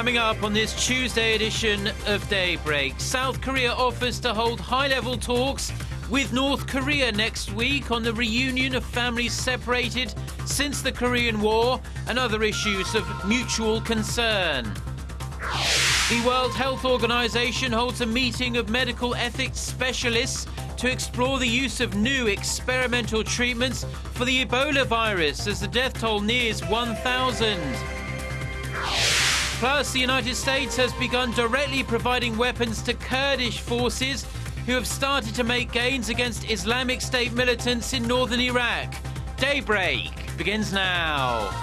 Coming up on this Tuesday edition of Daybreak, South Korea offers to hold high-level talks with North Korea next week on the reunion of families separated since the Korean War and other issues of mutual concern. The World Health Organization holds a meeting of medical ethics specialists to explore the use of new experimental treatments for the Ebola virus as the death toll nears 1,000. Plus, the United States has begun directly providing weapons to Kurdish forces who have started to make gains against Islamic State militants in northern Iraq. Daybreak begins now.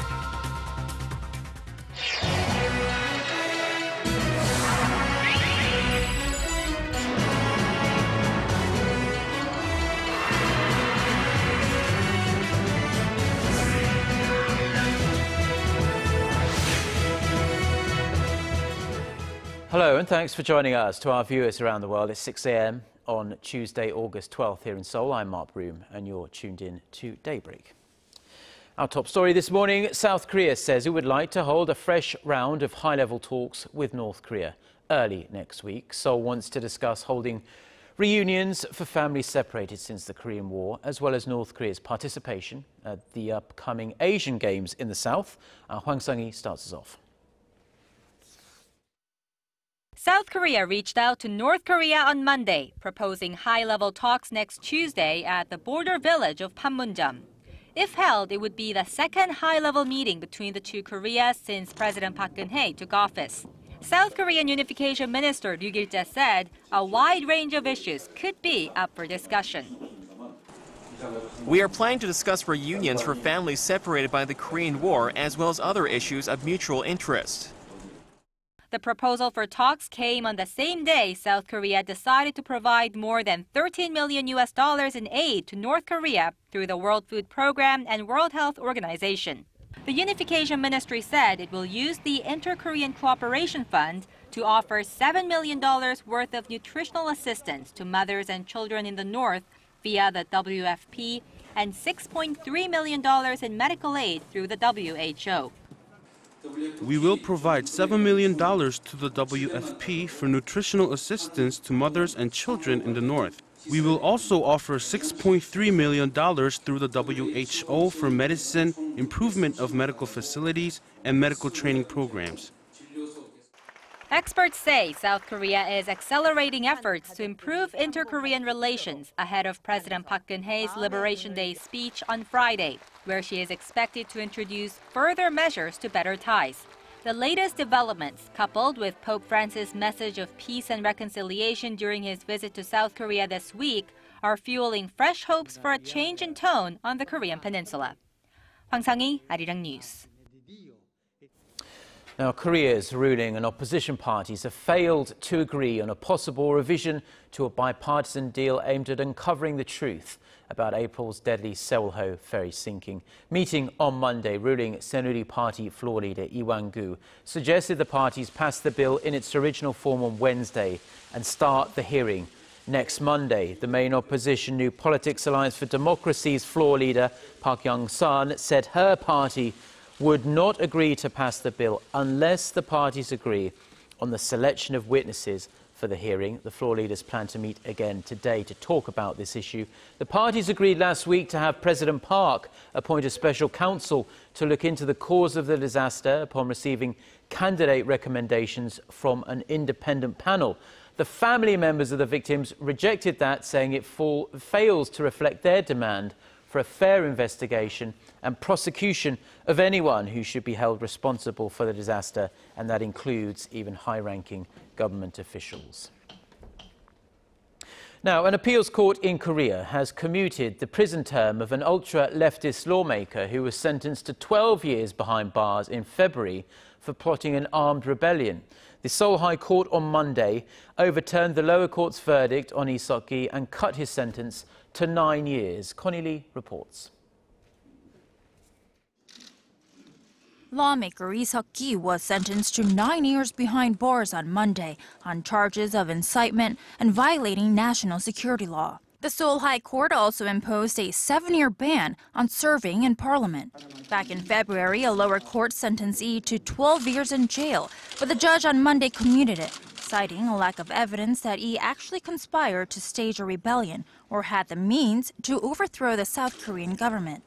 Hello and thanks for joining us. To our viewers around the world, it's 6 a.m. on Tuesday, August 12th here in Seoul. I'm Mark Broom and you're tuned in to Daybreak. Our top story this morning, South Korea says it would like to hold a fresh round of high-level talks with North Korea early next week. Seoul wants to discuss holding reunions for families separated since the Korean War, as well as North Korea's participation at the upcoming Asian Games in the South. Hwang Sung-hee starts us off. South Korea reached out to North Korea on Monday, proposing high-level talks next Tuesday at the border village of Panmunjom. If held, it would be the second high-level meeting between the two Koreas since President Park Geun-hye took office. South Korean Unification Minister Ryoo Kihl-jae said a wide range of issues could be up for discussion. We are planning to discuss reunions for families separated by the Korean War, as well as other issues of mutual interest. The proposal for talks came on the same day South Korea decided to provide more than $13 million in aid to North Korea through the World Food Program and World Health Organization. The Unification Ministry said it will use the Inter-Korean Cooperation Fund to offer $7 million worth of nutritional assistance to mothers and children in the North via the WFP and $6.3 million in medical aid through the WHO. We will provide $7 million to the WFP for nutritional assistance to mothers and children in the North. We will also offer $6.3 million through the WHO for medicine, improvement of medical facilities, and medical training programs. Experts say South Korea is accelerating efforts to improve inter-Korean relations ahead of President Park Geun-hye's Liberation Day speech on Friday, where she is expected to introduce further measures to better ties. The latest developments, coupled with Pope Francis' message of peace and reconciliation during his visit to South Korea this week, are fueling fresh hopes for a change in tone on the Korean peninsula. Hwang Sung-hee, Arirang News. Now, Korea's ruling and opposition parties have failed to agree on a possible revision to a bipartisan deal aimed at uncovering the truth about April's deadly Seoul ferry sinking. Meeting on Monday, ruling Saenuri Party floor leader Lee Wang-gu suggested the parties pass the bill in its original form on Wednesday and start the hearing next Monday. The main opposition New Politics Alliance for Democracy's floor leader Park Geun-hye said her party would not agree to pass the bill unless the parties agree on the selection of witnesses for the hearing. The floor leaders plan to meet again today to talk about this issue. The parties agreed last week to have President Park appoint a special counsel to look into the cause of the disaster upon receiving candidate recommendations from an independent panel. The family members of the victims rejected that, saying it fails to reflect their demand for a fair investigation and prosecution of anyone who should be held responsible for the disaster, and that includes even high-ranking government officials. Now, an appeals court in Korea has commuted the prison term of an ultra-leftist lawmaker who was sentenced to 12 years behind bars in February for plotting an armed rebellion. The Seoul High Court on Monday overturned the lower court's verdict on Lee Seok-gi and cut his sentence to 9 years. Connie Lee reports. Lawmaker Lee Seok-gi was sentenced to 9 years behind bars on Monday on charges of incitement and violating national security law. The Seoul High Court also imposed a 7-year ban on serving in parliament. Back in February, a lower court sentenced Lee to 12 years in jail, but the judge on Monday commuted it, citing a lack of evidence that Lee actually conspired to stage a rebellion or had the means to overthrow the South Korean government.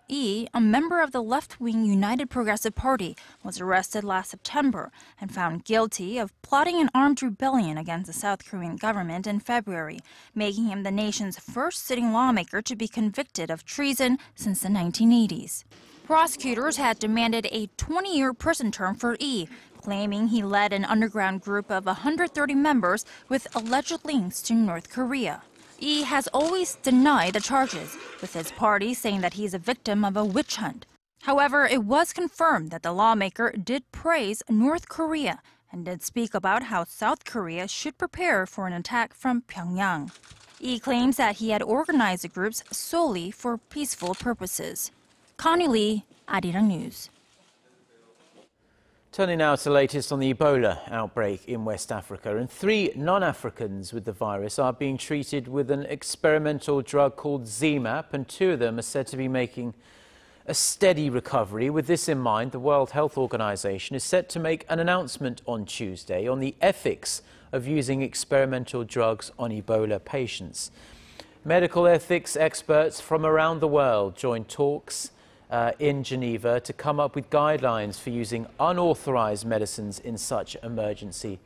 Lee, a member of the left-wing United Progressive Party, was arrested last September and found guilty of plotting an armed rebellion against the South Korean government in February, making him the nation's first sitting lawmaker to be convicted of treason since the 1980s. Prosecutors had demanded a 20-year prison term for Lee, claiming he led an underground group of 130 members with alleged links to North Korea. Lee has always denied the charges, with his party saying that he's a victim of a witch hunt. However, it was confirmed that the lawmaker did praise North Korea and did speak about how South Korea should prepare for an attack from Pyongyang. Lee claims that he had organized the groups solely for peaceful purposes. Connie Lee, Arirang News. Turning now to the latest on the Ebola outbreak in West Africa. And 3 non-Africans with the virus are being treated with an experimental drug called ZMapp, and 2 of them are said to be making a steady recovery. With this in mind, the World Health Organization is set to make an announcement on Tuesday on the ethics of using experimental drugs on Ebola patients. Medical ethics experts from around the world join talks in Geneva to come up with guidelines for using unauthorized medicines in such emergency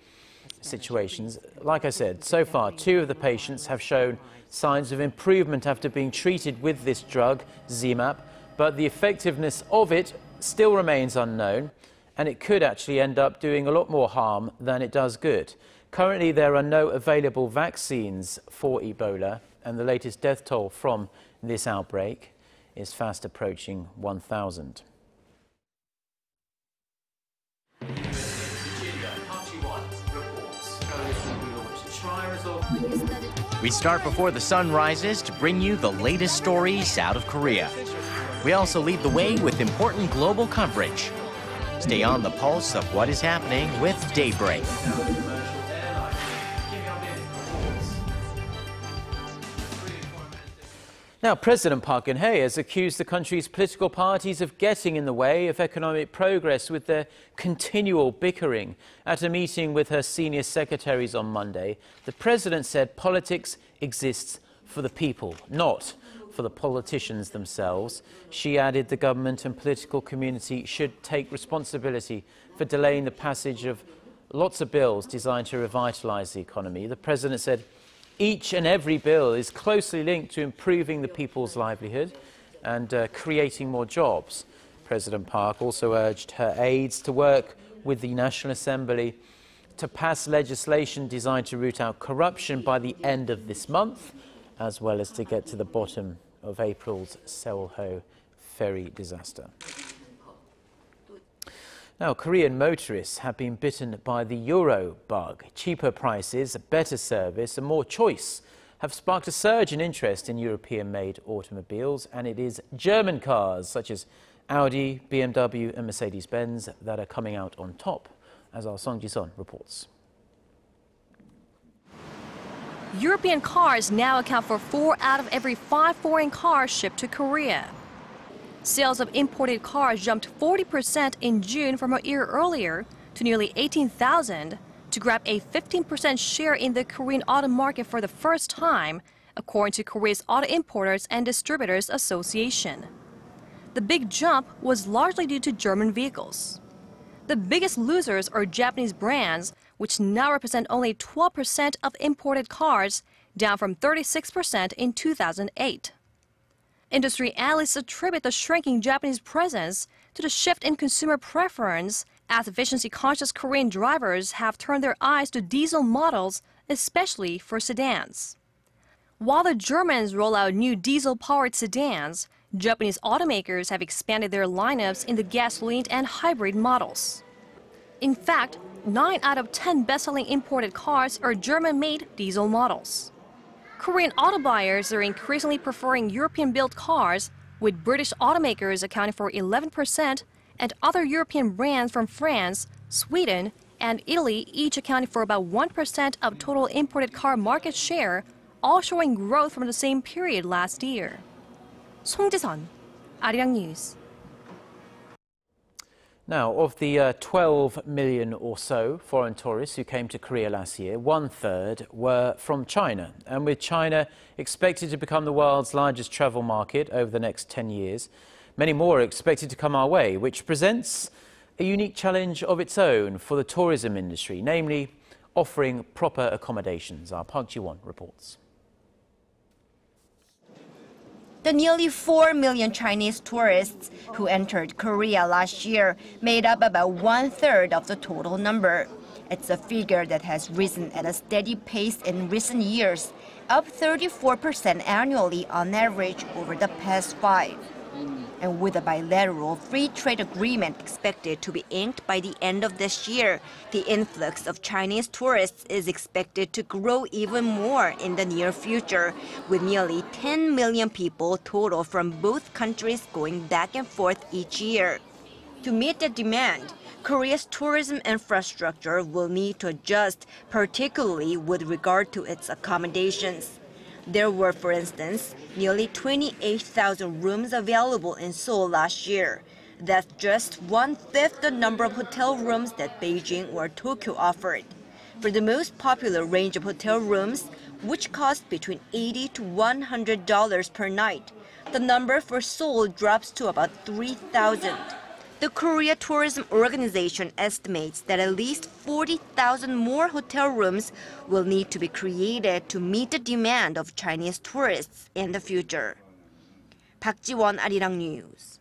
situations. Like I said, so far 2 of the patients have shown signs of improvement after being treated with this drug, ZMapp, but the effectiveness of it still remains unknown, and it could actually end up doing a lot more harm than it does good. Currently, there are no available vaccines for Ebola, and the latest death toll from this outbreak is fast approaching 1,000. We start before the sun rises to bring you the latest stories out of Korea. We also lead the way with important global coverage. Stay on the pulse of what is happening with Daybreak. Now, President Park Geun-hye has accused the country's political parties of getting in the way of economic progress with their continual bickering. At a meeting with her senior secretaries on Monday, the president said politics exists for the people, not for the politicians themselves. She added the government and political community should take responsibility for delaying the passage of lots of bills designed to revitalize the economy. The president said each and every bill is closely linked to improving the people's livelihood and creating more jobs. President Park also urged her aides to work with the National Assembly to pass legislation designed to root out corruption by the end of this month, as well as to get to the bottom of April's Seoul ferry disaster. Now, Korean motorists have been bitten by the Euro bug. Cheaper prices, better service and more choice have sparked a surge in interest in European-made automobiles, and it is German cars such as Audi, BMW and Mercedes-Benz that are coming out on top, as our Song Ji-sun reports. European cars now account for 4 out of every 5 foreign cars shipped to Korea. Sales of imported cars jumped 40% in June from a year earlier to nearly 18,000 to grab a 15% share in the Korean auto market for the first time, according to Korea's Auto Importers and Distributors Association. The big jump was largely due to German vehicles. The biggest losers are Japanese brands, which now represent only 12% of imported cars, down from 36% in 2008. Industry analysts attribute the shrinking Japanese presence to the shift in consumer preference, as efficiency-conscious Korean drivers have turned their eyes to diesel models, especially for sedans. While the Germans roll out new diesel-powered sedans, Japanese automakers have expanded their lineups in the gasoline and hybrid models. In fact, 9 out of 10 best-selling imported cars are German-made diesel models. Korean auto buyers are increasingly preferring European-built cars, with British automakers accounting for 11% and other European brands from France, Sweden, and Italy each accounting for about 1% of total imported car market share, all showing growth from the same period last year. 송지선, Arirang News. Now, of the 12 million or so foreign tourists who came to Korea last year, 1/3 were from China. And with China expected to become the world's largest travel market over the next 10 years, many more are expected to come our way, which presents a unique challenge of its own for the tourism industry, namely offering proper accommodations. Our Park Geun-hye reports. The nearly 4 million Chinese tourists who entered Korea last year made up about 1/3 of the total number. It's a figure that has risen at a steady pace in recent years, up 34% annually on average over the past 5. And with a bilateral free trade agreement expected to be inked by the end of this year, the influx of Chinese tourists is expected to grow even more in the near future, with nearly 10 million people total from both countries going back and forth each year. To meet the demand, Korea's tourism infrastructure will need to adjust, particularly with regard to its accommodations. There were, for instance, nearly 28,000 rooms available in Seoul last year. That's just 1/5 the number of hotel rooms that Beijing or Tokyo offered. For the most popular range of hotel rooms, which cost between $80 to $100 per night, the number for Seoul drops to about 3,000. The Korea Tourism Organization estimates that at least 40,000 more hotel rooms will need to be created to meet the demand of Chinese tourists in the future. Park Ji-won, Arirang News.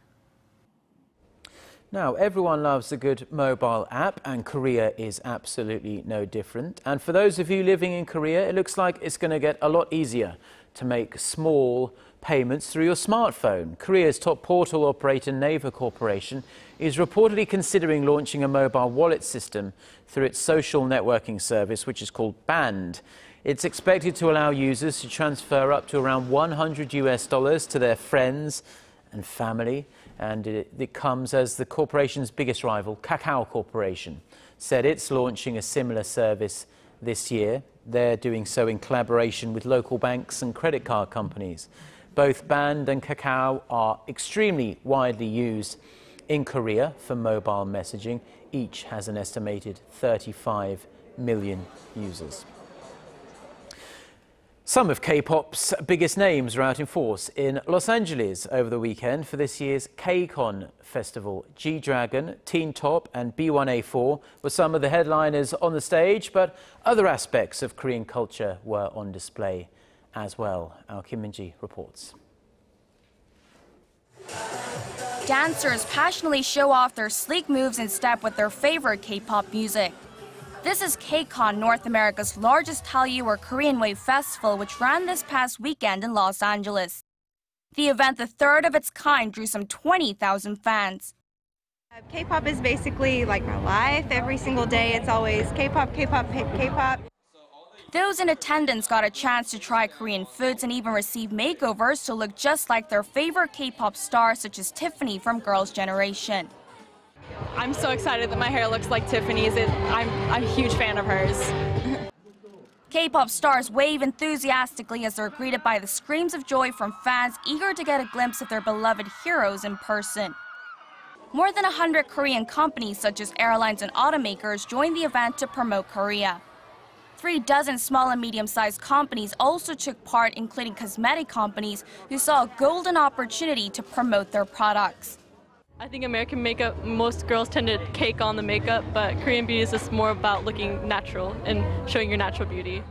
Now, everyone loves a good mobile app, and Korea is absolutely no different. And for those of you living in Korea, it looks like it's going to get a lot easier to make small payments through your smartphone. Korea's top portal operator, Naver Corporation, is reportedly considering launching a mobile wallet system through its social networking service, which is called Band. It's expected to allow users to transfer up to around $100 to their friends and family. And it comes as the corporation's biggest rival, Kakao Corporation, said it's launching a similar service this year. They're doing so in collaboration with local banks and credit card companies. Both Band and Kakao are extremely widely used in Korea for mobile messaging. Each has an estimated 35 million users. Some of Kpops' biggest names are out in force in Los Angeles over the weekend for this year's KCON festival. G-Dragon, Teen Top and B1A4 were some of the headliners on the stage, but other aspects of Korean culture were on display as well. Our Kim Min-ji reports. Dancers passionately show off their sleek moves in step with their favorite K-pop music. This is KCON, North America's largest Hallyu or Korean Wave festival, which ran this past weekend in Los Angeles. The event, the third of its kind, drew some 20,000 fans. K-pop is basically like my life. Every single day it's always K-pop, K-pop, K-pop. Those in attendance got a chance to try Korean foods and even receive makeovers to look just like their favorite K-pop stars such as Tiffany from Girls' Generation. I'm so excited that my hair looks like Tiffany's. I'm a huge fan of hers. K-pop stars wave enthusiastically as they're greeted by the screams of joy from fans eager to get a glimpse of their beloved heroes in person. More than 100 Korean companies such as airlines and automakers joined the event to promote Korea. 3 dozen small and medium-sized companies also took part, including cosmetic companies who saw a golden opportunity to promote their products. I think American makeup, most girls tend to cake on the makeup, but Korean beauty is just more about looking natural and showing your natural beauty.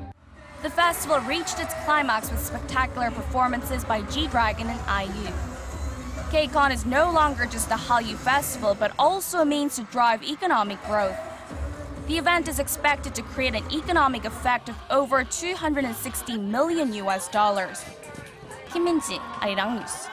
The festival reached its climax with spectacular performances by G-Dragon and IU. KCON is no longer just a Hallyu festival, but also a means to drive economic growth. The event is expected to create an economic effect of over $260 million. Kim Min-ji, Arirang News.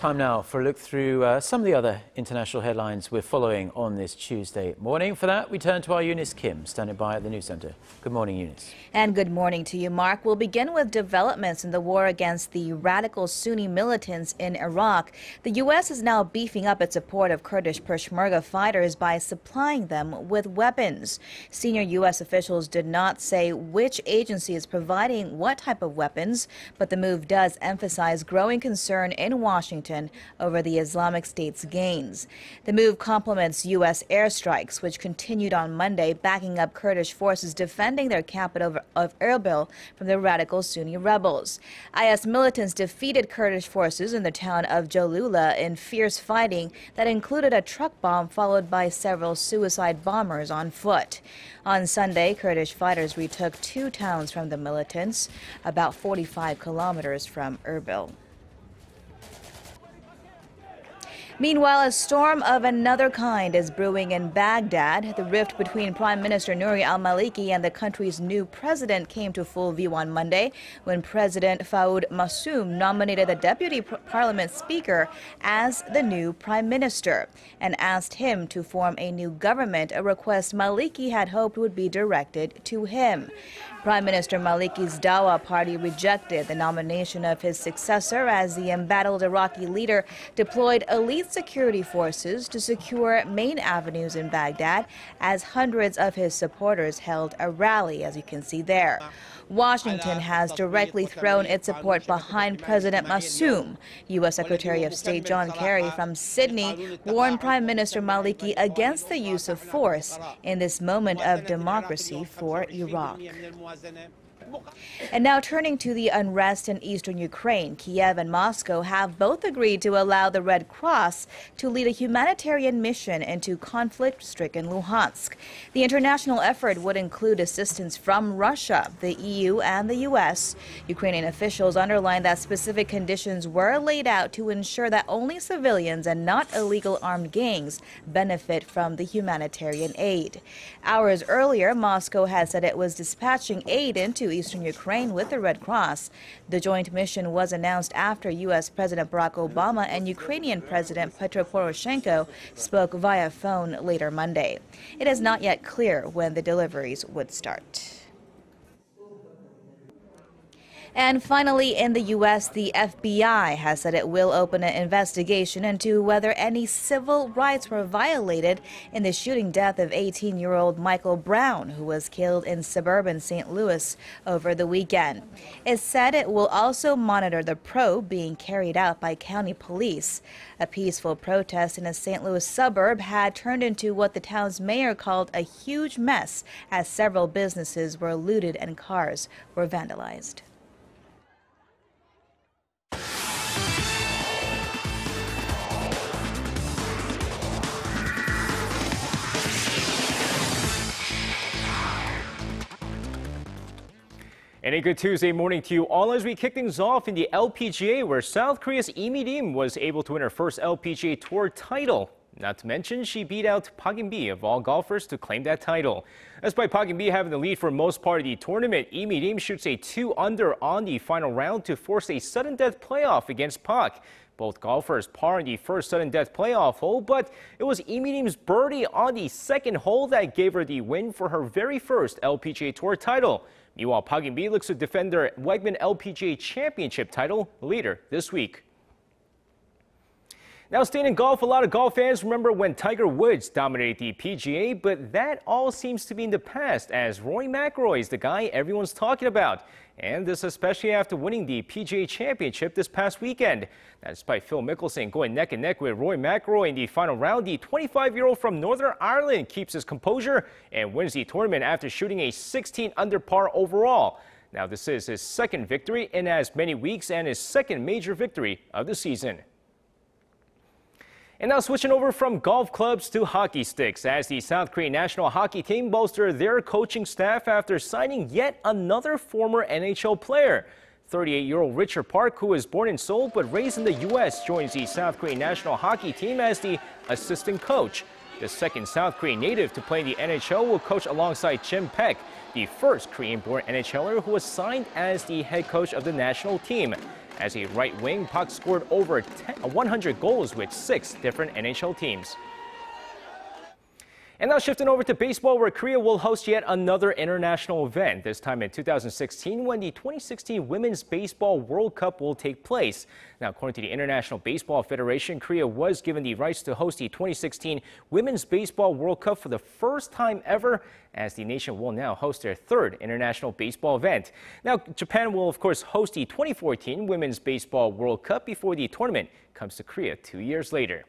Time now for a look through some of the other international headlines we're following on this Tuesday morning. For that, we turn to our Eunice Kim, standing by at the News Centre. Good morning, Eunice. And good morning to you, Mark. We'll begin with developments in the war against the radical Sunni militants in Iraq. The U.S. is now beefing up its support of Kurdish Peshmerga fighters by supplying them with weapons. Senior U.S. officials did not say which agency is providing what type of weapons, but the move does emphasize growing concern in Washington over the Islamic State's gains. The move complements U.S. airstrikes, which continued on Monday, backing up Kurdish forces defending their capital of Erbil from the radical Sunni rebels. IS militants defeated Kurdish forces in the town of Jalula in fierce fighting that included a truck bomb followed by several suicide bombers on foot. On Sunday, Kurdish fighters retook 2 towns from the militants, about 45 kilometers from Erbil. Meanwhile, a storm of another kind is brewing in Baghdad. The rift between Prime Minister Nouri al-Maliki and the country's new president came to full view on Monday when President Fawad Massoum nominated the deputy parliament speaker as the new prime minister and asked him to form a new government, a request Maliki had hoped would be directed to him. Prime Minister Maliki's Dawa party rejected the nomination of his successor as the embattled Iraqi leader deployed elite security forces to secure main avenues in Baghdad as hundreds of his supporters held a rally, as you can see there. Washington has directly thrown its support behind President Massoum. U.S. Secretary of State John Kerry from Sydney warned Prime Minister Maliki against the use of force in this moment of democracy for Iraq. And now turning to the unrest in eastern Ukraine, Kiev and Moscow have both agreed to allow the Red Cross to lead a humanitarian mission into conflict-stricken Luhansk. The international effort would include assistance from Russia, the EU, and the U.S. Ukrainian officials underlined that specific conditions were laid out to ensure that only civilians and not illegal armed gangs benefit from the humanitarian aid. Hours earlier, Moscow had said it was dispatching aid into eastern Ukraine with the Red Cross. The joint mission was announced after U.S. President Barack Obama and Ukrainian President Petro Poroshenko spoke via phone later Monday. It is not yet clear when the deliveries would start. And finally, in the U.S., the FBI has said it will open an investigation into whether any civil rights were violated in the shooting death of 18-year-old Michael Brown, who was killed in suburban St. Louis over the weekend. It said it will also monitor the probe being carried out by county police. A peaceful protest in a St. Louis suburb had turned into what the town's mayor called a huge mess, as several businesses were looted and cars were vandalized. And a good Tuesday morning to you all as we kick things off in the LPGA, where South Korea's Lee Mi-rim was able to win her first LPGA Tour title. Not to mention, she beat out Park Geun-hye of all golfers to claim that title. Despite Park Geun-hye having the lead for most part of the tournament, Lee Mi-rim shoots a 2-under on the final round to force a sudden death playoff against Park. Both golfers par in the first sudden death playoff hole, but it was Lee Mi-rim's birdie on the second hole that gave her the win for her very first LPGA Tour title. Meanwhile, Park Geun-hye looks to defend their Wegman LPGA Championship title later this week. Now, staying in golf, a lot of golf fans remember when Tiger Woods dominated the PGA, but that all seems to be in the past, as Rory McIlroy is the guy everyone's talking about. And this especially after winning the PGA Championship this past weekend. Now, despite Phil Mickelson going neck and neck with Rory McIlroy in the final round, the 25-year-old from Northern Ireland keeps his composure and wins the tournament after shooting a 16 under par overall. Now, this is his second victory in as many weeks and his second major victory of the season. And now switching over from golf clubs to hockey sticks, as the South Korean national hockey team bolstered their coaching staff after signing yet another former NHL player. 38-year-old Richard Park, who was born in Seoul but raised in the U.S., joins the South Korean national hockey team as the assistant coach. The second South Korean native to play in the NHL will coach alongside Jim Peck, the first Korean-born NHLer who was signed as the head coach of the national team. As a right wing, Park scored over 100 goals with 6 different NHL teams. And now shifting over to baseball, where Korea will host yet another international event, this time in 2016 when the 2016 Women's Baseball World Cup will take place. Now, according to the International Baseball Federation, Korea was given the rights to host the 2016 Women's Baseball World Cup for the first time ever, as the nation will now host their 3rd international baseball event. Now, Japan will, of course, host the 2014 Women's Baseball World Cup before the tournament comes to Korea 2 years later.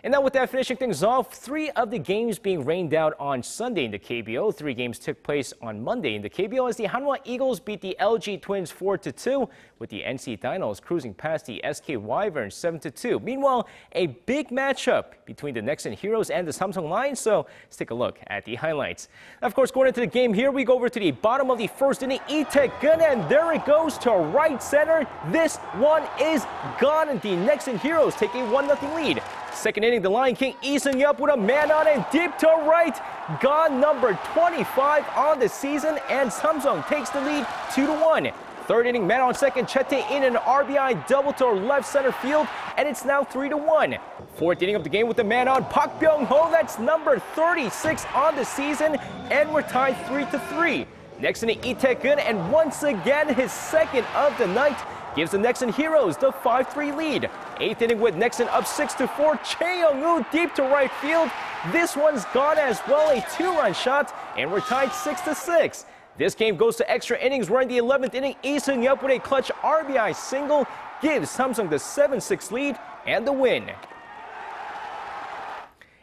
And now with that, finishing things off, 3 of the games being rained out on Sunday in the KBO. 3 games took place on Monday in the KBO as the Hanwha Eagles beat the LG Twins 4-2, with the NC Dinos cruising past the SK Wyverns 7-2. Meanwhile, a big matchup between the Nexen Heroes and the Samsung Lions, so let's take a look at the highlights. Now, of course, going into the game here, we go over to the bottom of the 1st inning. Lee-taek-geun, and there it goes to right center. This one is gone, and the Nexen Heroes take a 1-0 lead. 2nd inning, the Lion King Lee Seung-yup with a man on and deep to right. Gone number 25 on the season, and Samsung takes the lead 2-1. 3rd inning, man on second, Chete in an RBI double to left center field, and it's now 3-1. 4th inning of the game with the man on, Park Geun-hye, that's number 36 on the season, and we're tied 3-3. Next inning, Lee-taek-geun, and once again his 2nd of the night, gives the Nexen Heroes the 5-3 lead. 8th inning with Nexen up 6-4. Choi Young-woo deep to right field. This one's gone as well, a 2-run shot, and we're tied 6-6. This game goes to extra innings, where in the 11th inning, Lee Seung-yup with a clutch RBI single gives Samsung the 7-6 lead and the win.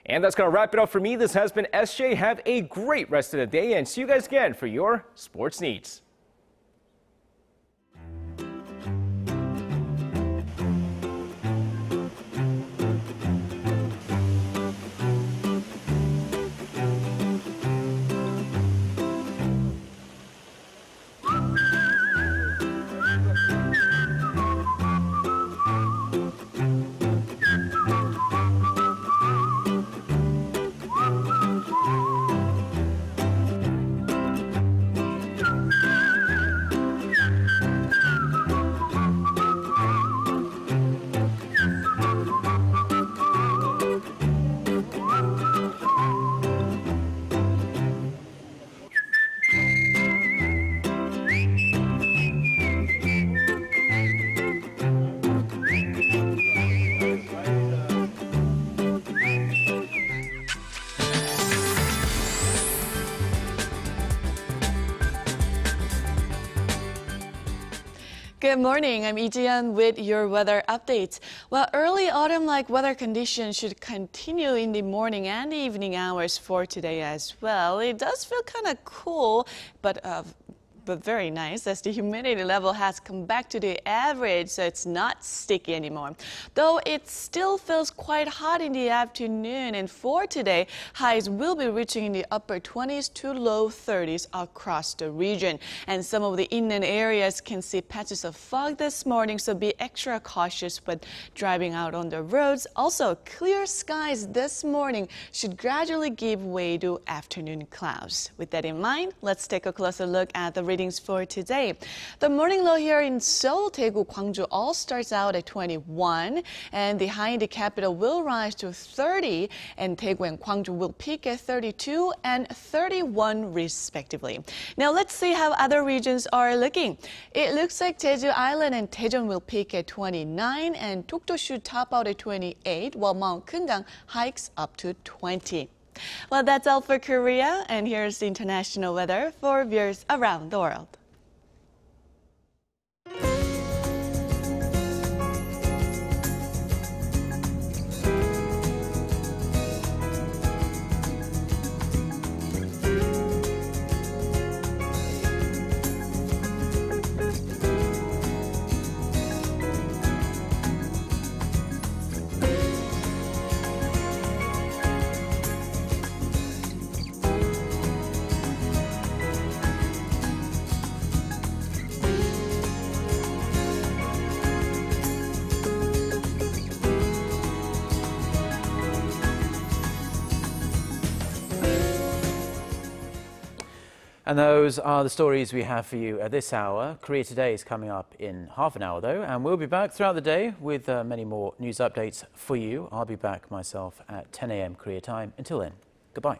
And that's going to wrap it up for me. This has been SJ. Have a great rest of the day, and see you guys again for your sports needs. Good morning, I'm Lee-jian with your weather updates. Well, early autumn-like weather conditions should continue in the morning and evening hours for today as well. It does feel kind of cool, but very nice, as the humidity level has come back to the average, so it's not sticky anymore. Though it still feels quite hot in the afternoon, and for today, highs will be reaching in the upper 20s to low 30s across the region. And some of the inland areas can see patches of fog this morning, so be extra cautious when driving out on the roads. Also, clear skies this morning should gradually give way to afternoon clouds. With that in mind, let's take a closer look at the readings for today. The morning low here in Seoul, Daegu, Gwangju all starts out at 21, and the high in the capital will rise to 30, and Daegu and Gwangju will peak at 32 and 31 respectively. Now let's see how other regions are looking. It looks like Jeju Island and Daejeon will peak at 29, and Dokdo should top out at 28, while Mount Keungang hikes up to 20. Well, that's all for Korea, and here's the international weather for viewers around the world. And those are the stories we have for you at this hour. Korea Today is coming up in half an hour, though, and we'll be back throughout the day with many more news updates for you. I'll be back myself at 10 a.m. Korea time. Until then, goodbye.